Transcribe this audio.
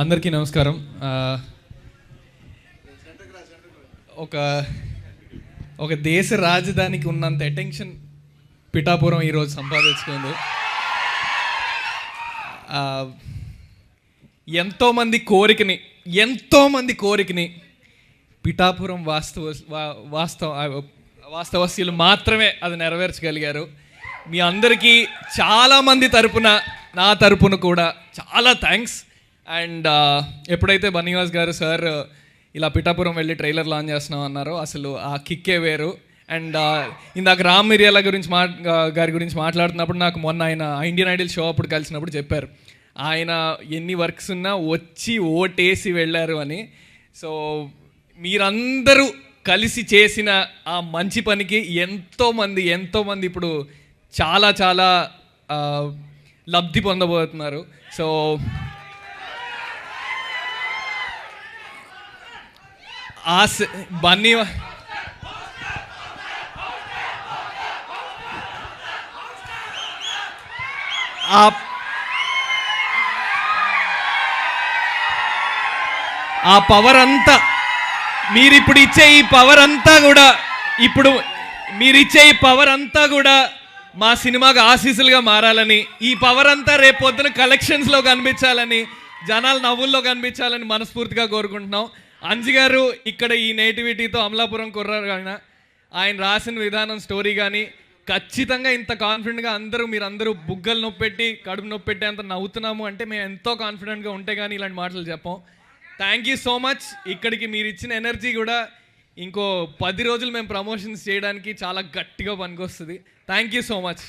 అందరికీ నమస్కారం. ఒక ఒక దేశ రాజధానికి ఉన్నంత అటెన్షన్ పిఠాపురం ఈరోజు సంపాదించుకుంది. ఎంతోమంది కోరికని పిఠాపురం వాస్తవస్యులు మాత్రమే అది నెరవేర్చగలిగారు. మీ అందరికీ చాలామంది తరపున, నా తరపున కూడా చాలా థ్యాంక్స్. అండ్ ఎప్పుడైతే బన్నీవాస్ గారు సార్ ఇలా పిఠాపురం వెళ్ళి ట్రైలర్ లాంచ్ చేస్తున్నాం అన్నారో అసలు ఆ కిక్కే వేరు. అండ్ ఇందాక రామ్ మిరియాల గారి గురించి మాట్లాడుతున్నప్పుడు నాకు మొన్న ఆయన ఇండియన్ ఐడల్ షో అప్పుడు కలిసినప్పుడు చెప్పారు, ఆయన ఎన్ని వర్క్స్ ఉన్నా వచ్చి ఓటేసి వెళ్ళారు అని. సో మీరందరూ కలిసి చేసిన ఆ మంచి పనికి ఎంతోమంది ఇప్పుడు చాలా లబ్ధి పొందబోతున్నారు. సో బన్నీ ఆ పవర్ అంతా మీరిప్పుడు ఇచ్చే ఈ పవర్ అంతా కూడా మా సినిమాకి ఆశీస్సులుగా మారాలని, ఈ పవర్ అంతా రేపు పొద్దున కలెక్షన్స్లో కనిపించాలని, జనాల నవ్వుల్లో కనిపించాలని మనస్ఫూర్తిగా కోరుకుంటున్నాం. అంజి గారు ఇక్కడ ఈ నేటివిటీతో అమలాపురం కుర్రారు కానీ ఆయన రాసిన విధానం, స్టోరీ కానీ ఖచ్చితంగా ఇంత కాన్ఫిడెంట్గా మీరందరూ బుగ్గలు నొప్పెట్టి కడుపు నొప్పెట్టి అంత నవ్వుతున్నాము అంటే మేము ఎంతో కాన్ఫిడెంట్గా ఉంటే కానీ ఇలాంటి మాటలు చెప్పాం. Thank you so much. ఇక్కడికి మీరు ఇచ్చిన ఎనర్జీ కూడా ఇంకో 10 రోజులు మేము ప్రమోషన్స్ చేయడానికి చాలా గట్టిగా పనికొస్తుంది. Thank you so much.